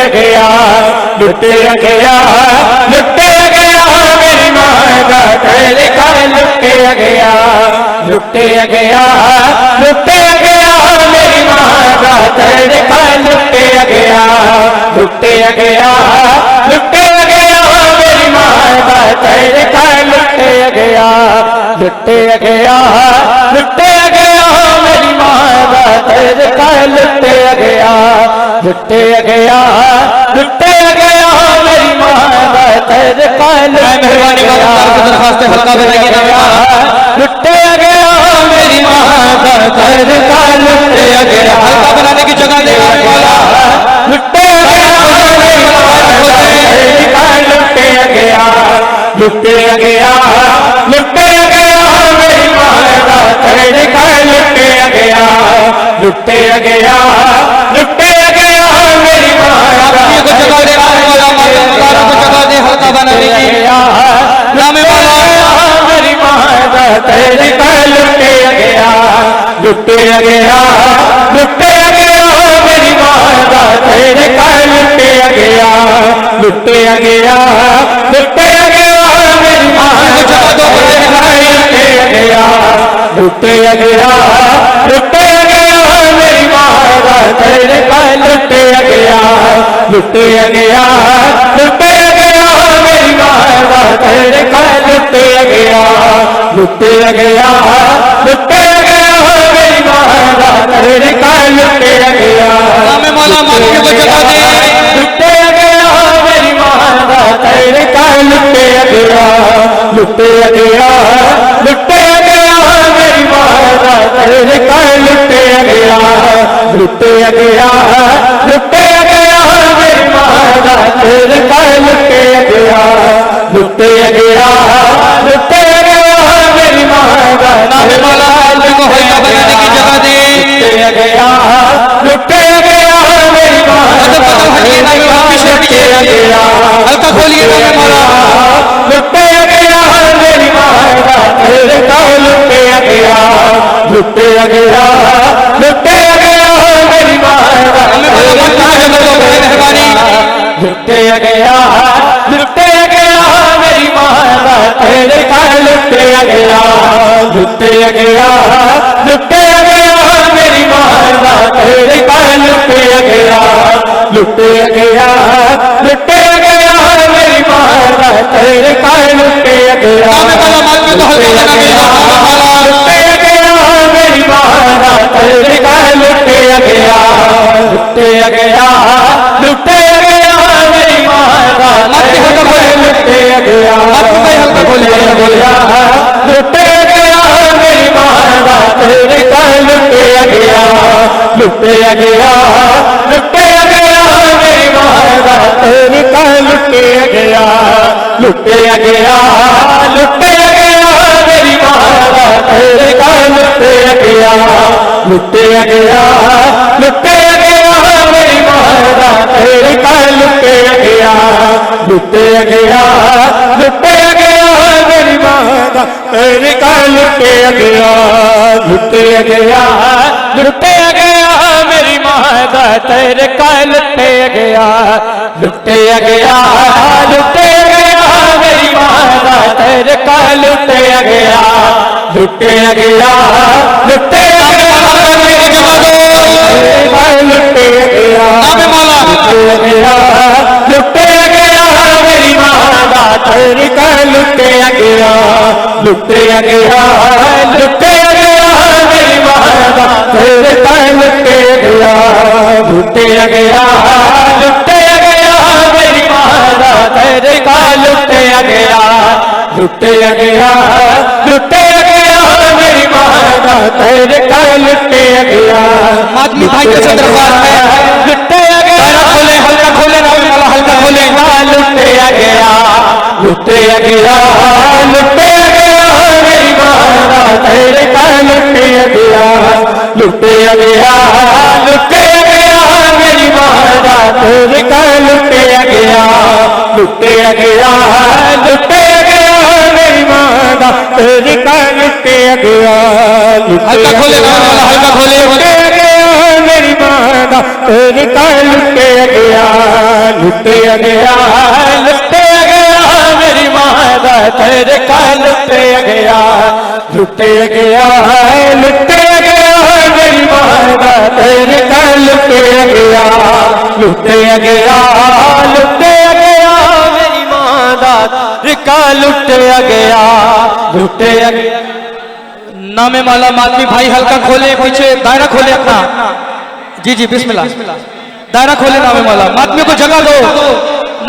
गया लुटे गया लुटे गया मेरी माँ का तेरे का लुटे गया लुटे गया लुटे गया मेरी माँ का तेरे का लुटे गया लुटे गया लुटे गया मेरी माँ का तेरे का लुटे गया लुटे गया लुटे गया मेरी माँ का तेरे का लुटे गया लुटे गया लुटे गया मेरी माँ का तेरे का मेहरबानी दरखास्त हल्का बनाइए लुटे गया मेरी माँ का तेरे का लुटे गया हल्का बनाने की जगह दे लुटे गया मेरी माँ का तेरे का लुटे गया लुटे गया लुटे गया मेरी माँ का तेरे का लुटे गया लुटे गया लुटे गया मेरी माँ का जगह दे हल्का बनाने की मेरी माँ का तेरे का लुटे गया लुटे गया लुटे गया मेरी माँ का तेरे का लुटे गया लुटे गया लुटे गया मेरी माँ का तेरे का लुटे गया लुटे गया लुटे गया मेरी माँ का तेरे का लुटे गया लुटे गया लुटे गया मेरी माँ का तेरे का लुटे गया लुटे गया लुटे गया मेरी माँ का तेरे का लुटे गया लुटे गया मेरी माँ का तेरे का लुटे गया लुटे गया लुटे गया मेरी माँ का तेरे का लुटे गया लुटे गया लुटे गया मेरी माँ का तेरे का लुटे गया लुटे गया लुटे गया मेरी माँ का गया लुटे गया मेरी माँ हल्का खोलिए लुटे गया मेरी माँ का तेरे का लुटे गया लुटे गया लुटे गया मेरी माँ का लुटे गया लुटे गया मेरी माँ का तेरे का लुटे गया लुटे गया लुटे गया मेरी माँ का तेरे का लुटे गया लुटे गया लुटे गया मेरी माँ का तेरे का लुटे गया लुटे गया मेरी माँ का तेरे का लुटे गया लुटे गया लुटे गया मेरी माँ का लुटे गया लुटे गया मेरी माँ का तेरे का लुटे गया लुटे गया लुटे गया मेरी माँ का तेरे का लुटे गया लुटे गया लुटे गया मेरी माँ का तेरे का लुटे गया लुटे गया लुटे गया मेरी माँ का तेरे का लुटे गया लुटे गया लुटे गया मेरी माँ का तेरे का लुटे गया लुटे गया लुटे गया मेरी माँ का तेरे का लुटे गया लुटे गया लुटे गया मेरी माँ का तेरे का लुटे गया लुटे गया लुटे गया मेरी माँ का लुटे गया लुटे गया लुटे गया मेरी माँ का तेरे का लुटे गया लुटे गया लुटे गया मेरी माँ का तेरे का लुटे गया लुटे गया लुटे गया मेरी माँ का तेरे का लुटे गया लुटे गया लुटे गया मेरी माँ का तेरे का लुटे गया आदमी भाई के दरबार में लुटे गया खोले हल्का खोले हल्का खोले लुटे गया लुटे गया लुटे गया मेरी माँ का तेरे का लुटे गया लुटे गया लुटे गया मेरी माँ का तेरे का लुटे गया लुटे गया लुटे गया मेरी माँ का तेरे का लुटे गया हल्का खोले हल्का खोले लुटे गया मेरी माँ का तेरे का लुटे गया लुटिया गया लुटिया गया मेरी मां दा तड़का लुटिया गया लुटिया गया लुटिया गया मेरी मां दा तड़का लुटिया गया लुटिया गया लुटिया गया मेरी मां दा तड़का लुटिया गया लुटिया गया। नामे माला मातमी भाई हल्का खोले, पीछे दायरा खोले अपना। जी जी बिस्मिल्लाह, दायरा खोले। नामे माला मातमी को जगह दो,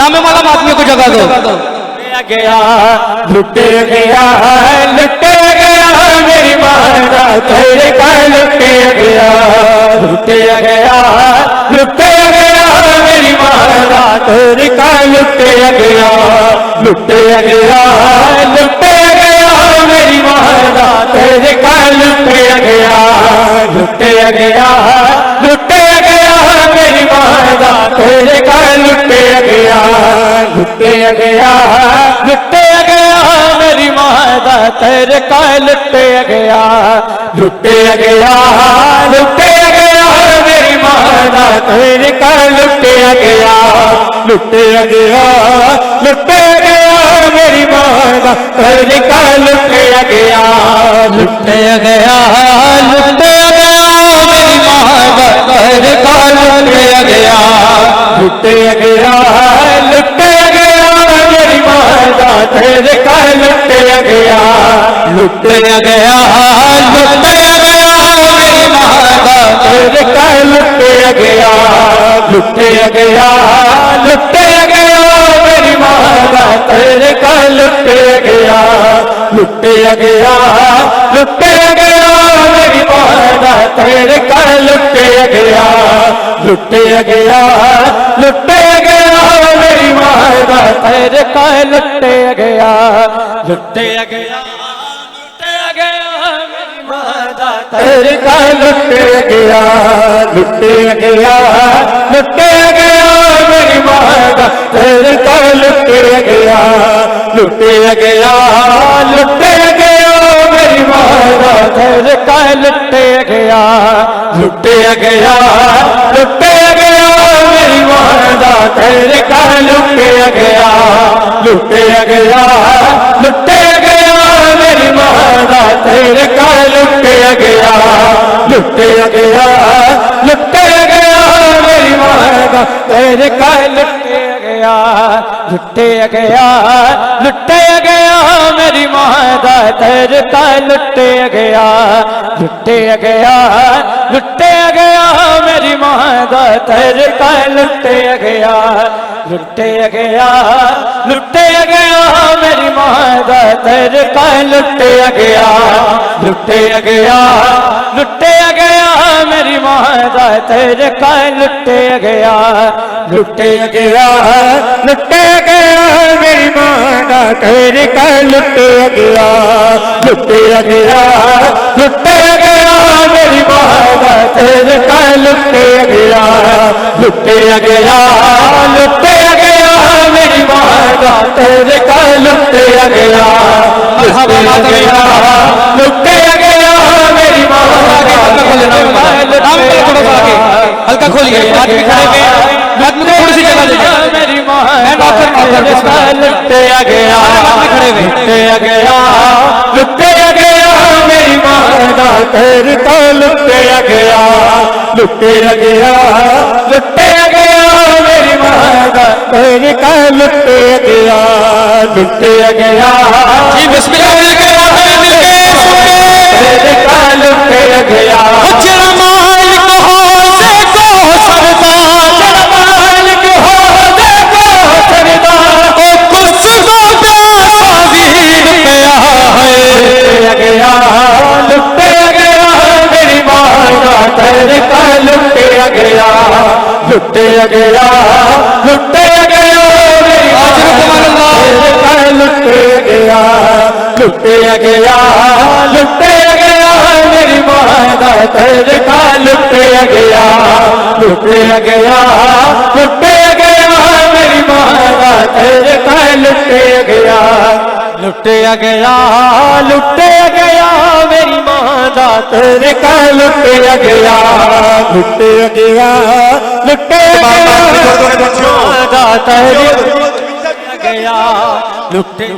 नामे माला मातमी को जगह दो। गया लुटे गया लुटे गया मेरी मां दा तड़का लुटे गया लुटे गया लुटे गया मेरी मां दा तड़का लुटे गया लुटे गया लुटे गया मेरी मां दा तड़का लुटे गया लुटे गया लुटे गया मेरी मां दा तड़का लुटे गया लुटे गया लुटे गया मेरी मां दा तड़का लुटे गया लुटे गया लुटे गया मेरी मां दा तड़का लुटे गया लुटे गया लुटे गया मेरी मां दा तड़का लुटे गया लुटे गया लुटे गया मेरी मां दा तड़का लुटे गया लुटे गया लुटे गया मेरी मां दा तड़का लुटे गया लुटे गया लुटे गया मेरी मां दा तड़का लुटे गया लुटे गया लुटे गया मेरी मां दा तड़का लुटे गया लुटे गया लुटे गया मेरी मां दा तड़का लुटे गया लुटे गया लुटे गया मेरी मां दा तड़का लुटे गया लुटे गया लुटे गया मेरी मां दा तड़का लुटे गया लुटे गया लुटे गया मेरी मां दा तड़का लुटे गया लुटे गया लुटे गया मेरी मां दा तड़का लुटे गया लुटे गया लुटे गया मेरी मां दा तड़का लुटे गया लुटे गया लुटे गया मेरी मां दा तड़का लुटे गया लुटे गया लुटे गया मेरी मां दा तड़का लुटे गया लुटे गया लुटे गया मेरी मां दा तड़का लुटे गया लुटे गया लुटे गया मेरी मां दा तड़का लुटे गया लुटे गया लुटे गया मेरी मां दा तड़का लुटे गया लुटे गया लुटे गया मेरी मां दा तड़का लुटे गया लुटे गया लुटे गया मेरी मां दा तड़का लुटे गया लुटे गया लुटे गया मेरी मां दा तड़का लुटे गया लुटे गया लुटे गया मेरी मां दा तड़का लुटे गया लुटे गया मेरी मां हल्का खोलिए, आदमी खड़े पे, आदमी को थोड़ी सी जगह दीजिए। मेरी मां लुटे गया लुटे गया लुटे गया मेरी मां दा तड़का लुटे गया लुटे गया लुटे गया मेरी मां दा तड़का लुटे गया लुटे गया। जी बिस्मिल्लाह मिलके तड़का लुटे गया जरा मालिक हो देखो सरदार, जरा मालिक हो देखो सरदार ओ कुर्सी को प्यासा वीर पिया है। गया लुटे गया मेरी मां दा तड़का लुटे गया लुटे गया लुटे गया मेरी तड़का लुटे गया लुटे गया लुटे गया मेरी मां दा तड़का लुटे गया लुटे गया लुटे गया मेरी मां दा तड़का लुटे गया लुटे गया लुटे गया मेरी मां दा तड़का लुटे गया लुटे गया लुटे गया तेरे गया लुटे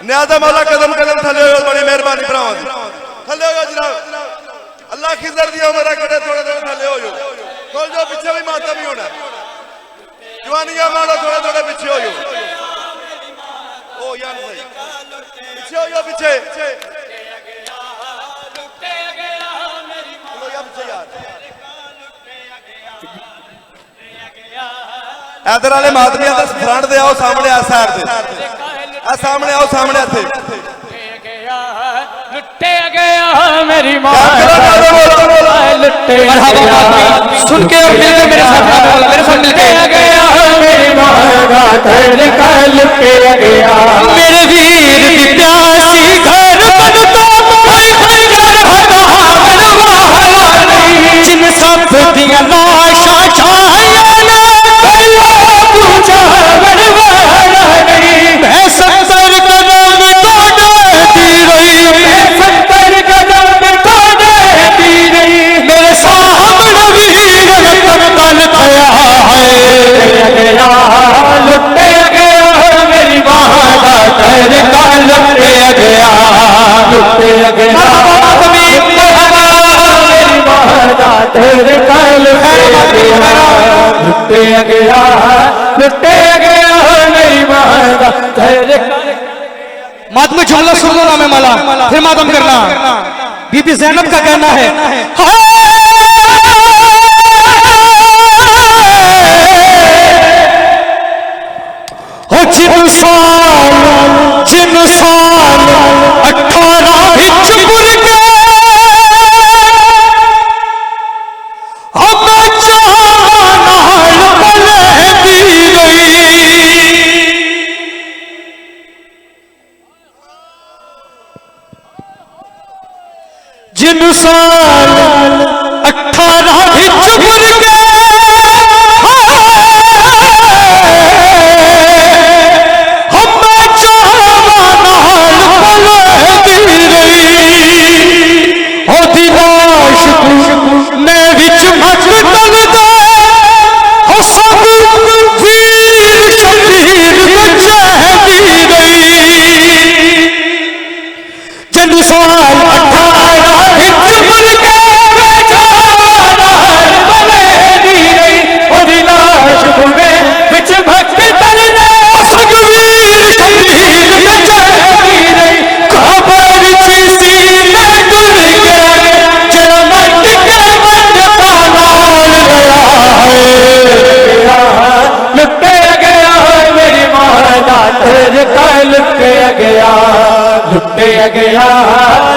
न्याजा मौला कदम कदम थले हो बड़ी मेहरबानी भरावां दी थले हो जनाब अल्लाह खिजर दिया मेरा कड़े थोड़े थोड़े थले हो खोल जो पीछे भी माता भी होना जवानियां मारो थोड़े थोड़े पीछे हो ओ यार सही पीछे हो पीछे इधर वाले मातमी फ्रंट दे आओ सामने आ साइड से आ सामने आओ सामने थे लुटे गया मेरी मां लुटे सुन के और मिलके मेरे साथ मिलके गया मेरी मां का तेरे का लुटे गया मेरे वीर की प्यासी घर बन तो जिन सब दिया लाशा छाया ना पूछा बनवाना नहीं मैं 70 कदम तोड़ती रही मैं 70 कदम तोड़ती रही मेरे सामने वीर कत्ल किया है लुटे गया मेरी मां का तेरे का लुटे गया लुटे गया तेरे कल लुटे गया मेरी मांगा तेरे मातमी जुमला सुन लो नामे माला फिर मातम करना बीबी ज़ैनब का कहना है जिन साल 18 हिजपुर के जिन साल 18 हिजपुर के हम मैं विच मत तल दे हो सब वीर शबीर बचहदी गई जिन साल 18 हिजपुर के बलेदी गई और लाश में विच भक्त तल दे सब वीर शबीर बचहदी गई खबर चीसी ने तुर के लुटे गया मेरी माता तेरे का लुटे गया लुटे गया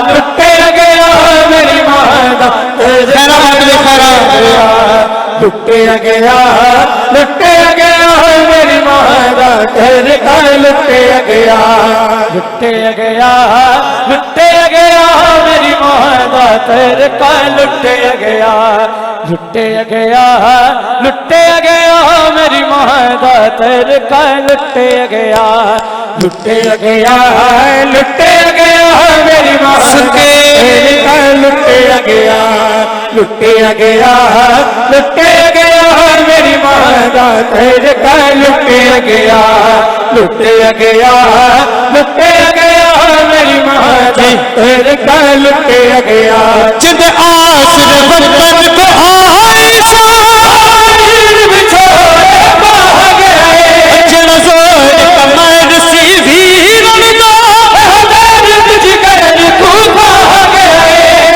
लुटे गया मेरी माता तेरे का लुटे गया लुटे गया मेरी माता तेरे का लुटे गया लुटे गया लुटे गया मेरी माता तेरे का लुटे गया लुटे गया लुटे गया मेरी माता तेरे का लुटे गया लुटे गया लुटे गया मेरी माता तेरे का लुटे गया लुटे गया लुटे गया मेरी माता तेरे का लुटे गया लुटे गया लुटे गया मेरी माता तेरे का लुटे गया जिंद आसरे वतन को आई साहिर बिछोड़े भाग गए जन जोर कमर सी वीरन दा हदर जिगर को भाग गए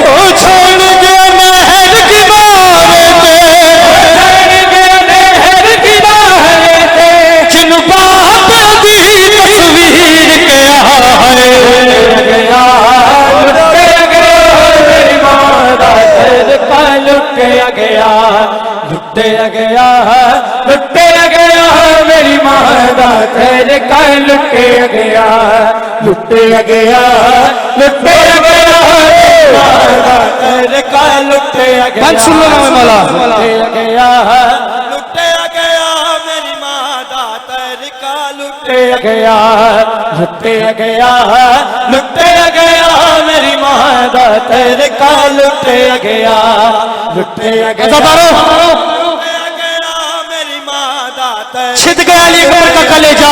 ओ छोड़ गया नहर किनारे पे छोड़ गया नहर किनारे पे जिन बाप दी तस्वीर के आए गया लुटे गया मेरी माता तेरे का लुटे गया लुटे गया लुटे गया मेरी माता तेरे का लुटे गया लुटे गया लुटे गया माता तेरे का लुटे गया सुन लो नामे माला लुटे गया लुटे गया मेरी माता तेरे का लुटे गया लुटे गया लुटे गया मेरी माता तेरे का लुटे गया लुटे गया छिद गया अली अकबर का कलेजा,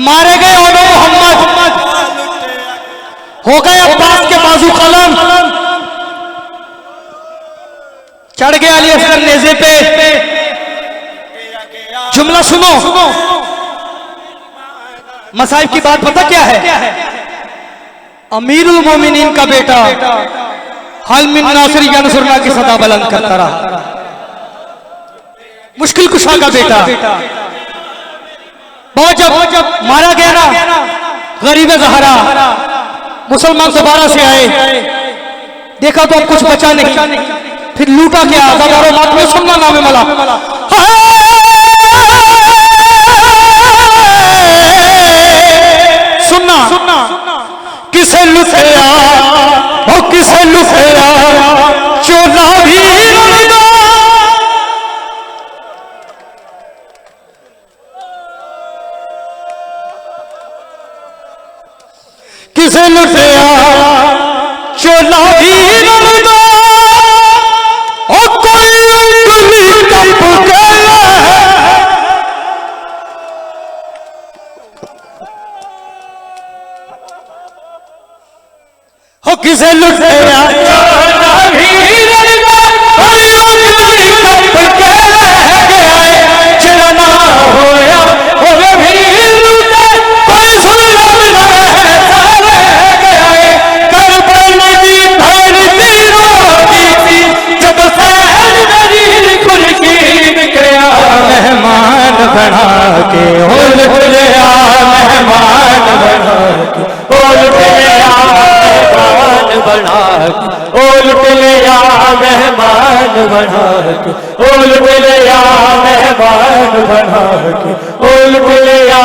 मारे गए ओनो मोहम्मद, हो गए अब्बास के बाजू कलम, चढ़ गया अली असगर नेज़े पे। जुमला सुनो, मसाइब की बात पता क्या है? अमीरुल मोमिनीन का बेटा हल मिन नासिर यंसुरना की सदा बुलंद करता रहा, मुश्किल कुशा का बेटा। बहुत जब मारा गया ना गरीब ज़हरा, मुसलमान दोबारा से आए, देखा तो अब कुछ बचा नहीं, फिर लूटा क्या हजारों मात में। सुनना नाम मला, सुनना किसे लुटेरा हो, किसे लुटेरा चोला भी लगा, किसे लुटेरा चोला भी लगा, ओ कोई अंगुली कप गया, हो किसे लुटेरा चोला भी लगा, कोई अंगुली कप गया, चलना होया होवे भी लुटे, कोई जुल्म ना है गया, करबल की धरती रोती थी जब सैर मेरी खुर्शी निकला, मेहमान बना के ओल गया, मेहमान बना के ओल गया, मेहमान बना के ओल गया, मेहमान बना के ओल गया, मेहमान बना के ओल गया,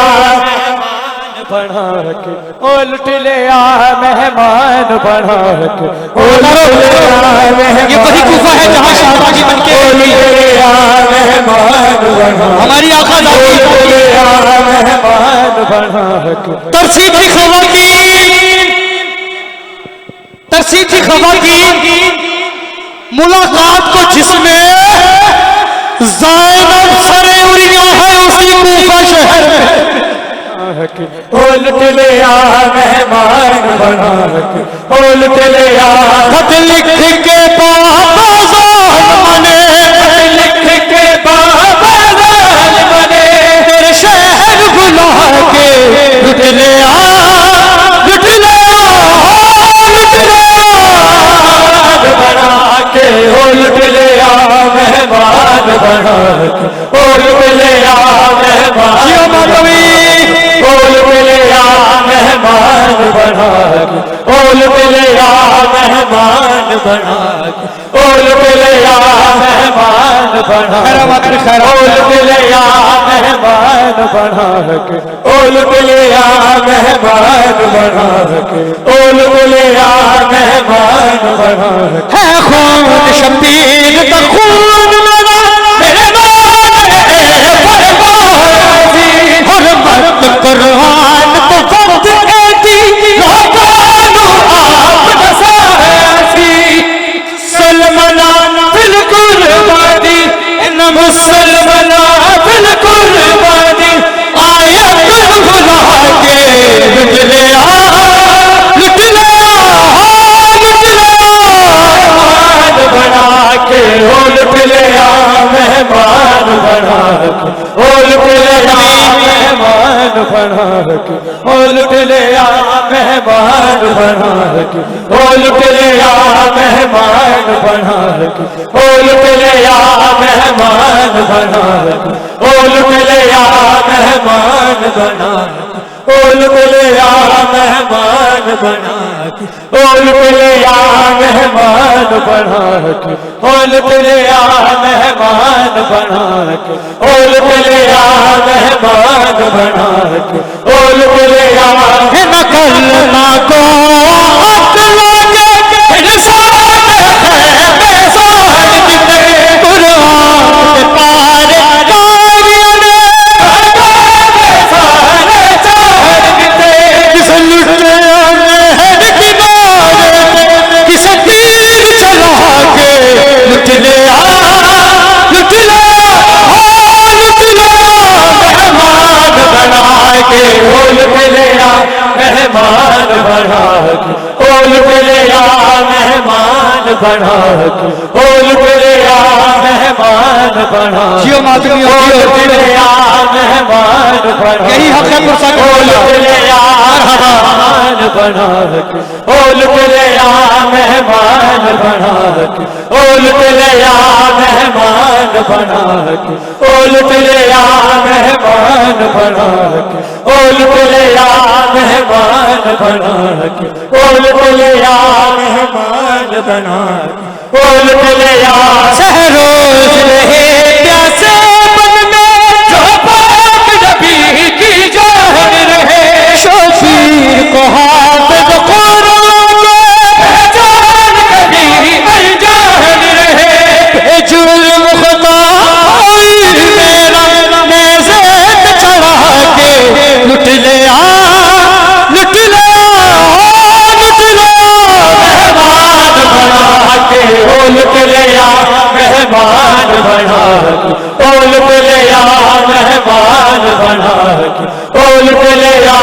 बना के उलट लिया, मेहमान बना के उलट लिया। ये वही कुफा है जहाँ शाहबाजी बन के मेहमान बना, हमारी आका उलट लिया, मेहमान बना के। तरसी थी खवातीन मुलाकात को जिसमें ज़ैनब सरे उड़िया है उसी कुफा शहर में, उलट लिया, मेहमान बना के उलट लिया, खत लिख के बाबा ज़ालिम ने, खत लिख के बाबा ज़ालिम ने, तेरे शहर बुला के लुट लिया, लुट लिया, लुट लिया, बना के उलट लिया, मेहमान बना के उलट लिया, मेहमान मेहमान बना के ओल मिलया, मेहमान बना के ओल मिलया, मेहमान बना के ओल मिलया, मेहमान बना के ओल मिलया, मेहमान बना के ओल मिलया, मेहमान बना के। है खून शबीर का खून मेरा, मेरे हरमत कुरान तो फर्ज कहती, रोकानो आप नसासी, सलमना बिल्कुल बादी, इन मुसलमना बिल्कुल बादी, आयत बुला के लुट लिया, लुट लिया, लुट लिया, बना के लुट लिया, मेहमान बना के लुट लिया, मेहमान बना के लुट लिया, मेहमान बना के लुट लिया, मेहमान बना के लुट लिया, मेहमान बना के लुट लिया, मेहमान बना के लुट लिया, मेहमान बना के लुट लिया, मेहमान बना के लुट लिया, मेहमान बना के लुट लिया, मेहमान बना के लुट लिया, न करना को अकला के इंसान है बेसार कितने कुरान के पारे कारियों ने सारे चार कितने, किस लुटे मेहर किनारे किस तीर चला के लुट लिया, बना के ओ लुट लिया मेहमान बना जियो मातमी ओ लुट लिया मेहमान बना यही हक है पुरसा ओ लुट लिया मेहमान बना के ओ लुट लिया मेहमान बना के ओ लुट लिया मेहमान बना के ओ लुट लिया मेहमान बना के ओ लुट लिया मेहमान बना के ओ लुट लिया मेहमान बना के ओ लुट लिया सहरोज रहे प्यासे मन में जो पाक नबी की जान रहे शबीर को हाफिज कुरान के जान कभी अनजान रहे जुल्म खुदा मेरा नेज़त चढ़ा के लुट लिया लुट लिया लुट लिया मेहमान बना के ओ लुट लिया मेहमान बना के ओ लुट लिया मेहमान बना के ओ लुट लिया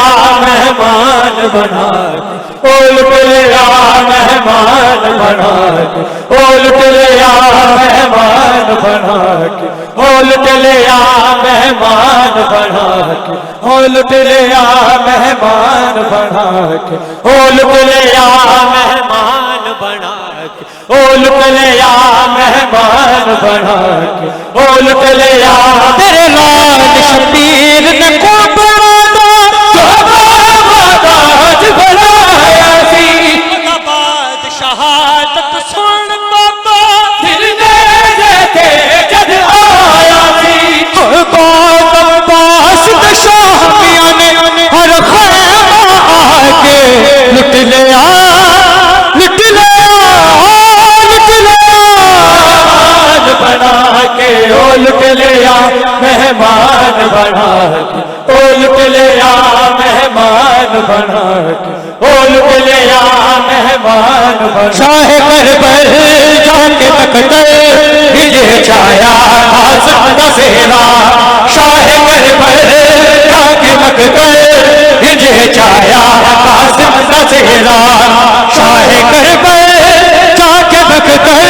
मेहमान बना के ओ लुट लिया मेहमान बना के ओ लुट लिया मेहमान बना के ओ लुट लिया मेहमान बना के ओ लुट लिया मेहमान बना के ओ लुट लिया मेहमान बना के ओ लुट लिया मेहमान बना के ओ लुट लिया तेरे लाल शबीर ने को बनाया सी बाद शहादत सुन तो फिर देते जद आया सी पास शामिया ने हर खैमा आके लुट लिया लुट लिया लुट लिया बना के ओ लुट लिया मेहमान बना के ओ लुट लिया मेहमान बना के ओ लुट लिया मेहमान बना शाह करबल जाके तकदर हिजे छाया आसमान सेरा शाह करबल जाके मकदर हिजे छाया आसमान सेरा शाह करबल जाके मकदर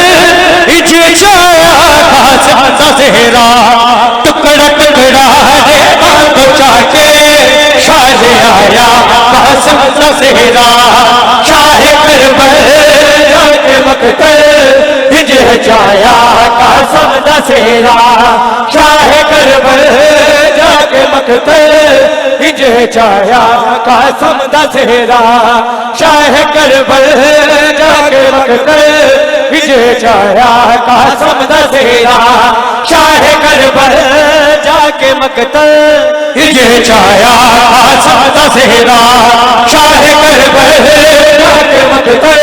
हिजे छाया आसमान सेरा टुकड़ा टुकड़ा रे आंखों चाके शाह आया आसमान सेरा शाह करबल जाके मकदर हिजे छाया कासम दसेरा शाह करबल जाके मकदर हिजे छाया कासम दसेरा शाह करबल जाके मकदर हिजे छाया कासम दसेरा शाह करबल जाके मकदर हिजे छाया कासम दसेरा शाह करबल जाके मकदर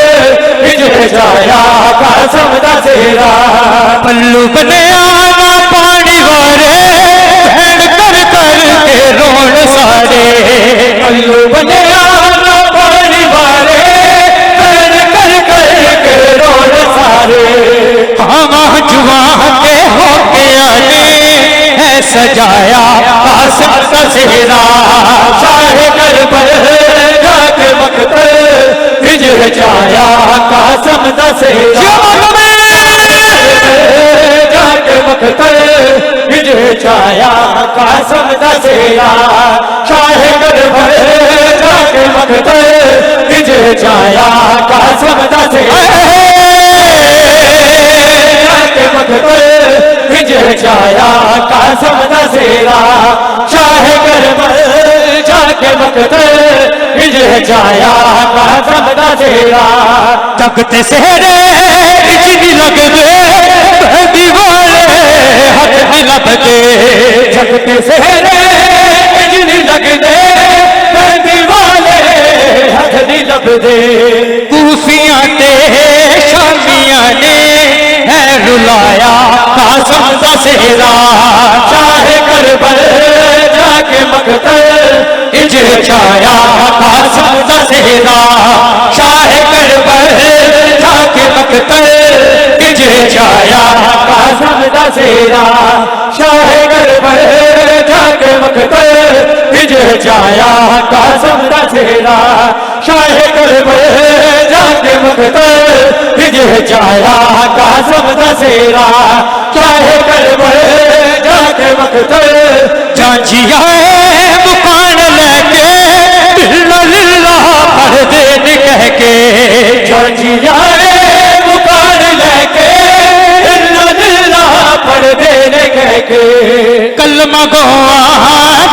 हिजे छाया कासम दसेरा पल्लू बने आना पानी वारे भेड़ कर कर के रोण सारे पल्लू बने आना पानी वाले भेड़ कर कर के रोड सारे हम जुआ के हो के आने है सजाया कासम का सेहरा शाह करबल जाके मकदर हिजे छाया कासम दसेरा जाके मकदर हिजे छाया कासम दसेरा शाह करबल जाके मकदर हिजे छाया कासम दसेरा जाके मकदर हिजे छाया कासम दसेरा शाह करबल जाके मकदर हिजे छाया कासम दसेरा जगते सेहरे इतनी लग दे दीवारे हथ लब दे जगते सेहरे बिजली लग दे दीवाले हथ दी लब दे कूफियां ते शामियां ने है रुलाया कासम का सेहरा शाह करबल जाके मकदर हिजे छाया कासम का सेहरा शाह करबल जाके मकदर हिजे छाया कासम दसेरा शाह करबल जाके मकदर हिजे छाया कासम दसेरा शाह करबल जाके मकदर हिजे चाया कासम दसेरा चाहे करबल जाके मकतल झांझिया मुकान लेके लिल्ला लिल्ला पढ़ देन कह के झांझिया मुकान लेके लिल्ला लिल्ला पढ़ देने कह के कलमा गोआ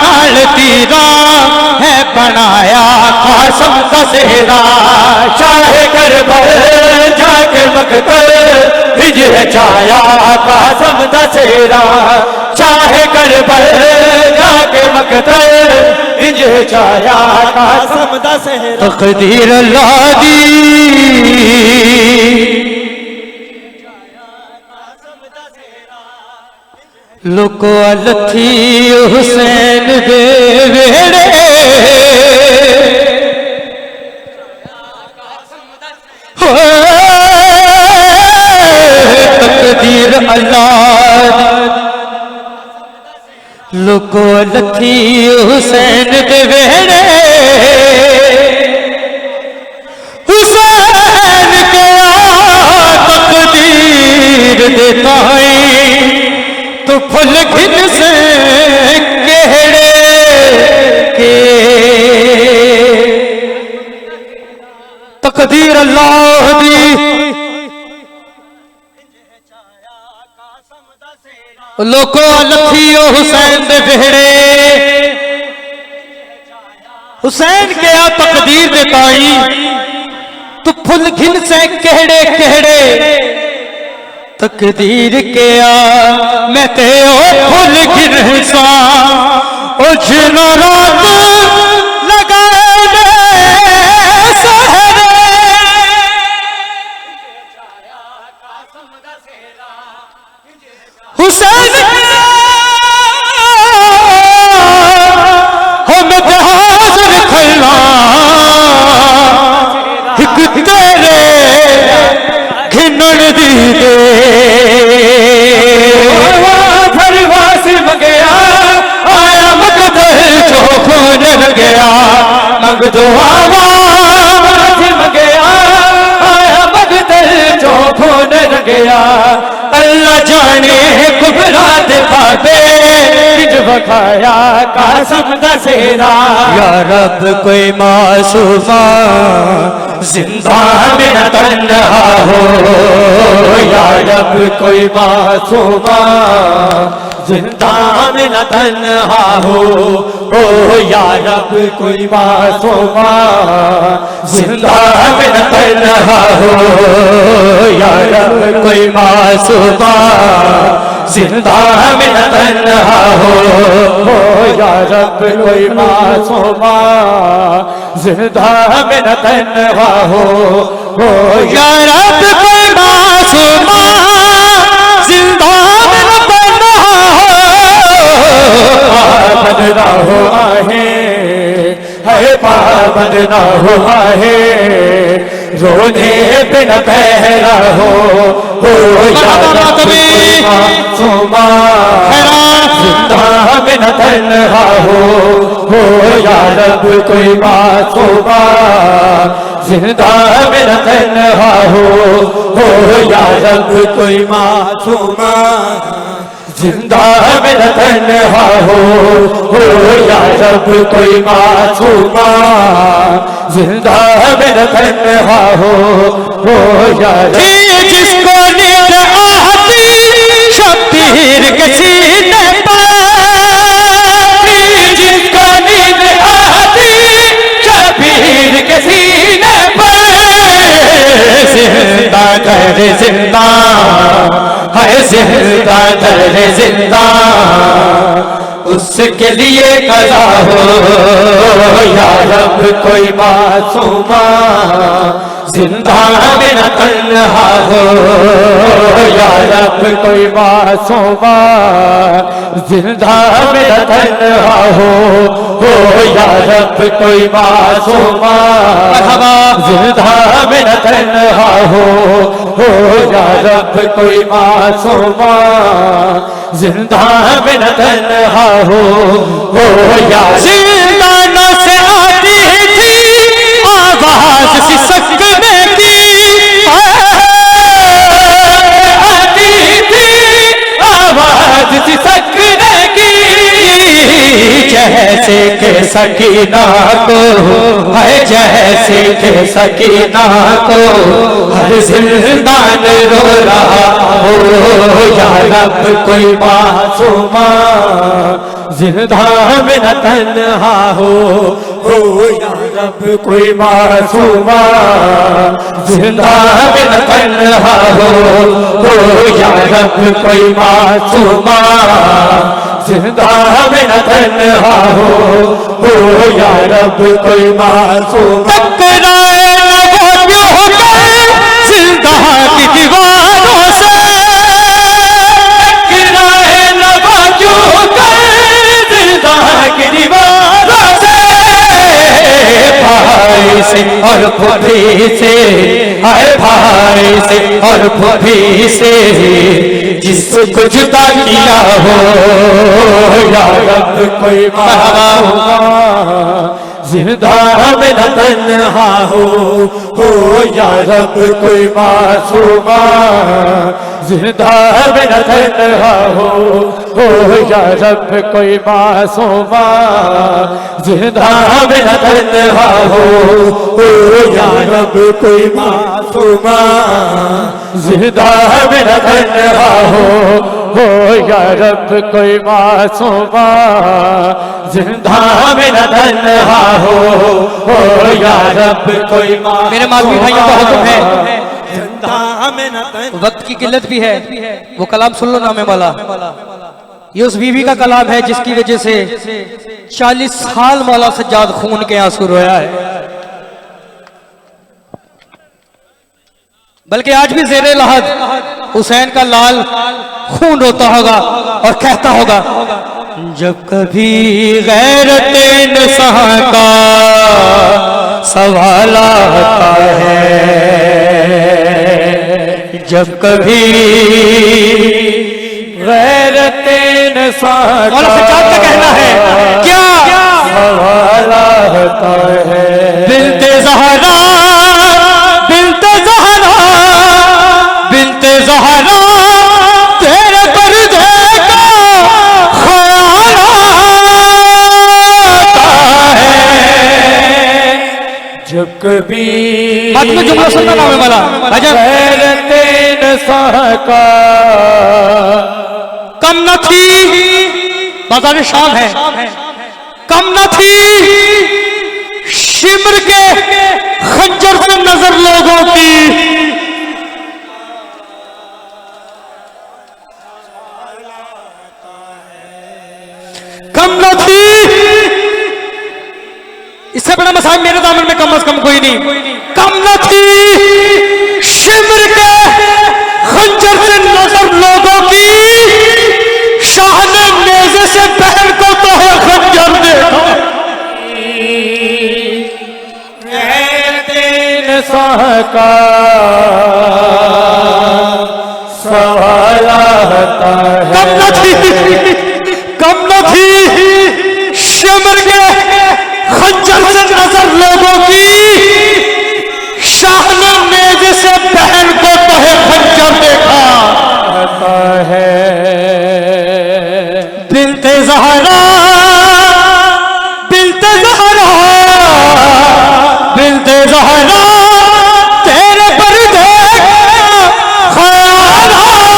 नाल तीरा है बनाया कासम दसेरा चाहे करबल जाके मकतल हिजर चाया कासम दसेरा चाहे करबल जाके मकतल हिजर चाया कासम दसेरा तकदीर अल्लाह दी लोको लथी हुसैन दे वेड़े तकदीर अल्लाह लोको लथी हुसैन दे वेड़े हुसैन के तकदीर दे ताई तो फुल खिन से केड़े के तकदीर अल्लाह दी लोको लथी हुसैन दे बेड़े हुसैन के आ तकदीर दे ताई तो फुल खिन से केड़े केड़े तकदीर के आ मैं ते ओ फुल गिरसा ओ जिनो रात लगाए सहरे हुसैन हम ते हाजिर खल्ला एक तेरे घिनण दी दे फरवासिम गया आया मकदल जो खून गया मंग दुआवा सिम गया आया मकदल जो खून गया अल्लाह जाने कुबरा दे बाबे किज बखाया कासम दसेरा या रब कोई मासूमा जिंदा में न तन्हा हो या रब कोई मासूमा जिंदा में न तन्हा हो ओ या रब कोई मासूमा जिंदा में न तन्हा हो या रब कोई मासूमा जिंदा में न तन्हा हो या रब कोई मासूमा जिंदा में न तन्हा हो या रब कोई मासूमा जिंदा में न तन्हा हो पाबंद ना हो आहे है पाबंद ना हो आहे रोने पे न पहरा हो या रब कोई मासूमा जिंदा में न तन्हा हो या रब कोई मासूमा जिंदा में न तन्हा हो या रब कोई मासूमा जिंदा में न तन्हा हो या रब कोई मासूमा जिंदा में न तन्हा हो या रब जिसको नींद आती शबीर के सीने पर जिसको नींद आती शबीर के सीने पर जिंदा कर जिंदा है जिंदा कर जिंदा उसके लिए कज़ा हो या रब कोई मासूमा जिंदा में न तन्हा हो या रब कोई मासूमा जिंदा में न तन्हा हो या रब कोई मासूमा जिंदा में न तन्हा हो या रब कोई मासूमा जिंदा में न तन्हा हो या जिंदानों से आती थी आवाज सिसक में की जैसे के सकीना को, है जैसे के सकीना को हर जिंदान रो रहा हो। या रब कोई मासूमा जिंदा में न तन्हा हो। या रब कोई मासूमा जिंदा में न तन्हा हो। या रब कोई मासूमा जिंदा में न तन्हा हो। या रब कोई मासूमा टकराए न वो क्यों होकर जिंदा की दीवारों से। टकराए न वो क्यों होकर जिंदा की दीवारों से। भाई से और फूफी से, आए भाई से और फूफी से जिसको जुदा किया हो। या रब कोई मासूमा जिंदा में न तन्हा हो। या रब कोई मासूमा जिंदा में न तन्हा हो। या रब कोई मासूमा जिंदा में न तन्हा हो। या रब कोई मासूमा जिंदा में न तन्हा हो। या रब कोई मासूमा जिंदा में न तन्हा हो। या रब कोई मेरे मालवी भाइयों का हुक्म है, जिंदा में न तन्हा। वक्त की किल्लत भी है, वो कलाम सुन लो नामे वाला। ये उस बीवी का कलाम है जिसकी वजह से 40 साल मौला सज्जाद खून के आंसू रोया है। बल्कि आज भी ज़ेरे लहद हुसैन का लाल खून रोता होगा और कहता होगा, जब कभी गैरते इंसान का सवाल आता है। जब कभी गैरते इंसान का कहना है क्या सवाल आता है। बिनते ज़हरा, बिनते ज़हरा, बिनते ज़हरा तेरे पर्दे का ख्याल आता है। जब कभी बाद में जुमला सुनना नामे वाला गैरते इंसान का कम न थी, बाज़ार शाम है, कम न थी शिमर के खंजर से नजर लोगों की। कम न थी, इससे बड़ा मसाइब मेरे दामन में कम अज कम कोई नहीं। कम न थी शिमर के खंजर से नजर लोगों की। शाह ने नेज़े से बहन को तो है खंजर देखा। इंसान का सवाल आता है। कम न थी, कम न थी शिमर के खंजर से नजर लोगों की। शाह ने नेज़े से बहन को तो है खंजर देखा। आता है बिनते ज़हरा, बिनते ज़हरा, बिनते ज़हरा तेरे पर्दे का ख्याल है।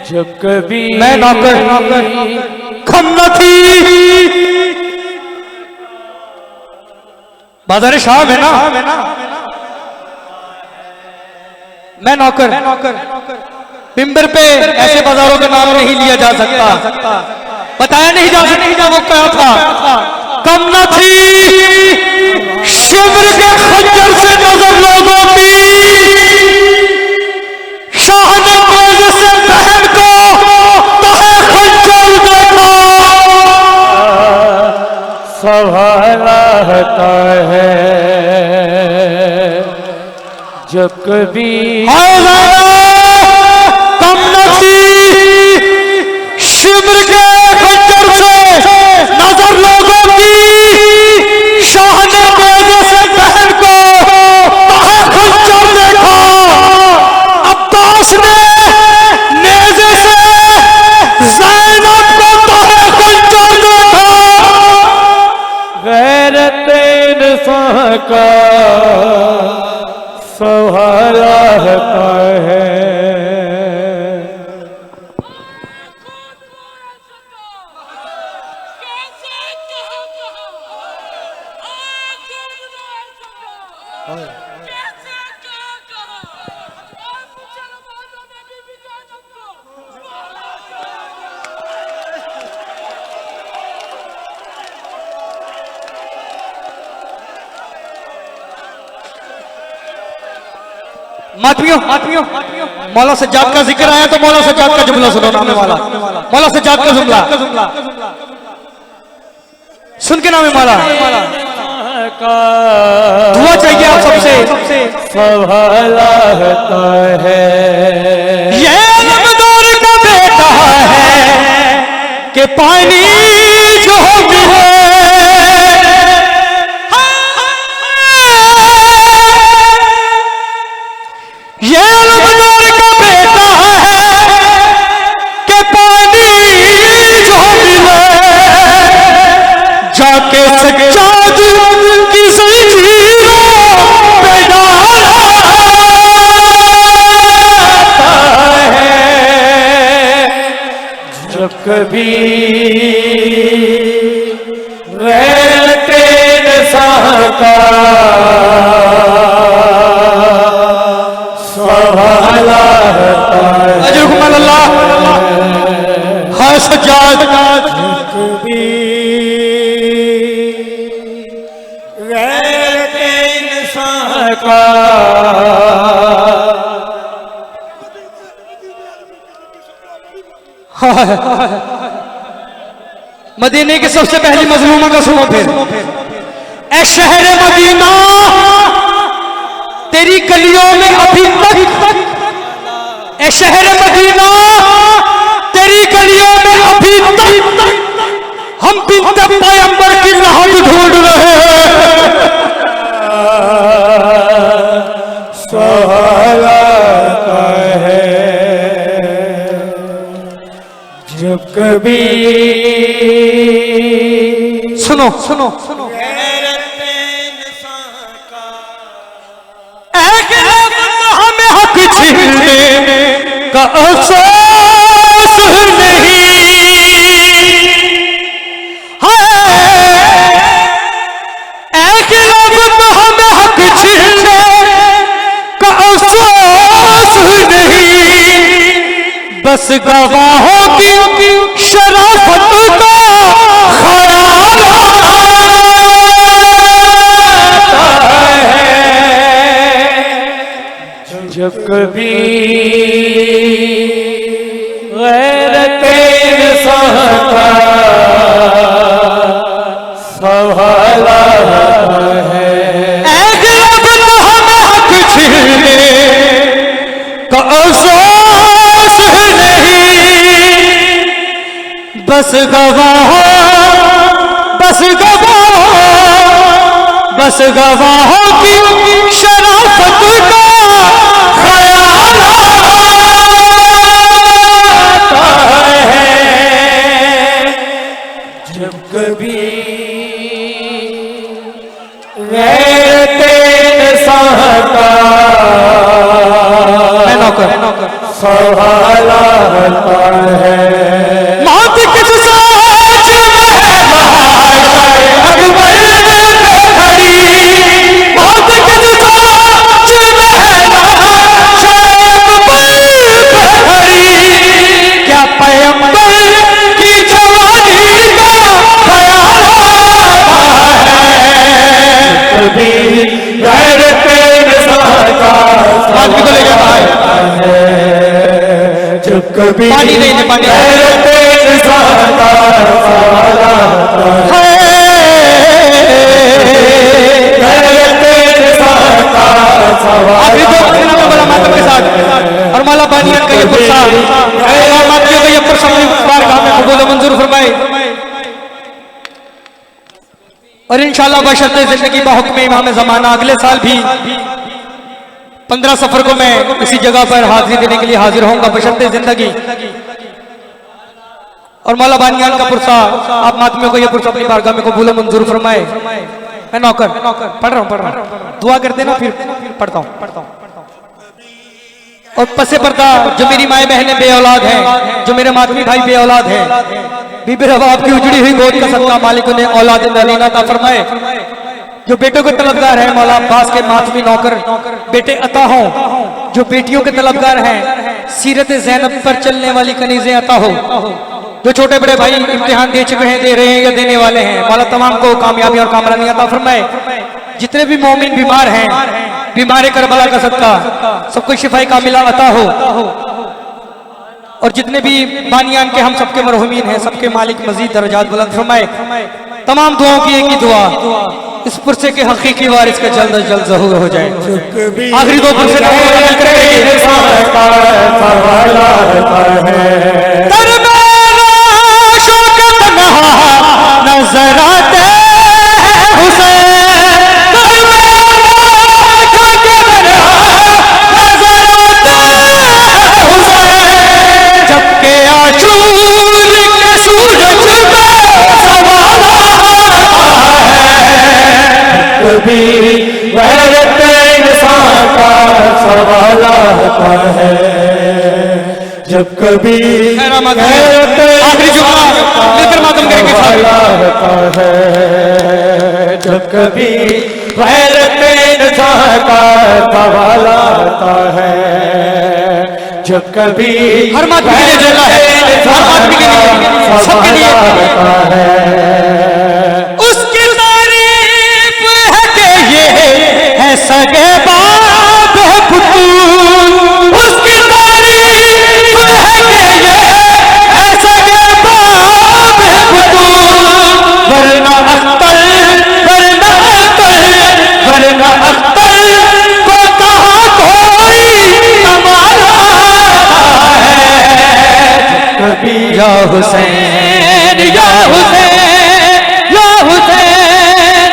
जब कभी मैं नौकर कम न थी। बाज़ार शाम है ना, मैं नौकर मिंबर पे ऐसे बाजारों का नाम नहीं लिया जा सकता, बताया नहीं जा सकता वो क्या था। कम न थी शिमर के खंजर से नजर लोगों की। शाह ने नेज़े से बहन को तो है खंजर देखा। सवाल आता है जब कभी कम न थी शिमर के खंजर से नजर लोगों की। शाह ने नेज़े से बहन को तो है खंजर देखा। अब्बास ने नेज़े से का सहारा है। मातमियों मौला सज्जाद का जिक्र आया तो मौला सज्जाद का जुमला सुनो। नामे वाला मौला सज्जाद का जुमला सुन के नामे वाला दुआ चाहिए आप सबसे संभाला है। ये अलमदार का बेटा है कि पानी जो मिले ये अलमदार का बेटा है कि पानी जो मिले जाके सज्जाद की ज़ंजीरों पे डालता है। जब कभी रहते इंसान का सवाला अजरुकुम अल्लाह हाय सज्जाद कभी रहते इंसान का मदीने की सबसे पहली मजलूमा का सुनो फिर। ऐ शहर मदीना तेरी गलियों में अभी तक, ऐ शहर मदीना तेरी गलियों में अभी तक हम बिन्त पैगंबर की राहत ढूंढ रहे हैं। सहारा है। जब कभी सुनो सुनो सुनो हमें हक छीनने का अहसास नहीं है। एक लफ्ज़ हमें हक छीनने का अहसास नहीं, बस गवाहों की शराफत का ख्याल जब कभी गैरते इंसान का सवाला है। एक लफ्ज़ हमें हक छीनने का अहसास नहीं, बस गवाहों की शराफत का ख्याल है। जब कभी गैरते इंसान का सवाला है। मौत किस सोच में अकबर खड़ी, मौत किस सोच में खड़ी, क्या पैगंबर की जवानी का ख्याल है। कभी गैरते इंसान का आदमी को ले जाता है। जब कभी पानी नहीं है, पानी गैरते इंसान का सवाला है। गैरते इंसान का सवाला आखिरी दो महीना में बड़ा मातम के साथ और मौला बानियान का ये पुरसा और मातियों का ये पुरसा बारगाह में कबूल व मंजूर फरमाए। और इंशाअल्लाह बशर्ते जिंदगी बाहुक्म इमाम ज़माना अगले साल भी 15 सफर को मैं इसी जगह पर हाजिरी देने के लिए हाजिर होऊंगा बशर्ते जिंदगी। और मौला बानियान का पुरसा आप मातमियों को ये पुरसा अपनी बारगाह में कबूल व मंजूर फरमाए। मैं नौकर पढ़ रहा हूँ दुआ कर देना फिर पढ़ता हूँ। और पसे पर्दा जो मेरी माए बहनें बे औलाद हैं, जो मेरे मातमी भाई बे औलाद हैं, बीबी रबाब की उजड़ी हुई गोद का सदका मालिक उन्हें औलाद नलीना अता फरमाए। जो बेटों के तलबगार हैं मौला अब्बास के मातमी नौकर बेटे अता हो, जो बेटियों के तलबगार हैं सीरत ज़ैनब पर चलने वाली कनीज़ें अता हो। जो छोटे बड़े भाई इम्तिहान दे चुके हैं, दे रहे हैं या देने वाले हैं, मौला तमाम को कामयाबी और कामरानी अता फरमाए। जितने भी मोमिन बीमार हैं, बीमार करबला का सदका सबको शिफाई कामिला अता हो। और जितने भी बानियान के हम सबके मरहुमीन हैं, सबके मालिक मजीद दर्जात बुलंद फरमाए। तमाम दुआओं की एक ही दुआ, इस पुरसे के हकीकी वारिस का जल्द अज जल्द ज़हूर हो जाए। आखिरी दो पुरसे नजर आते जब कभी आखिरी जुमला लेकर मातम करेंगे है, जब कभी गैरत इंसान का सवाल आता है, जब कभी हर मातमी के लिए जोड़ा है, हर मातमी के लिए सबके लिए आता है, उसकी तारीफ है कि ये है सगे बाप है पुतूल। उसकी तारीफ है कि ये है सगे बाप है पुतूल। वरना अख्तर को कहा कोई कमाल है। कभी या हुसैन या हुसैन या हुसैन।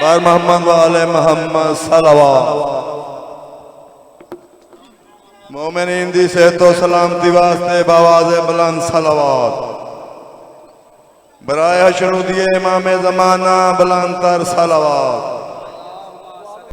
बार मोहम्मद वाले मोहम्मद सलवात। मोमिनीन दी से तो सलामती वास्ते बावाज़ बुलंद सलवात। बराए हशर दिए इमाम ज़माना बुलंद तर सलवात।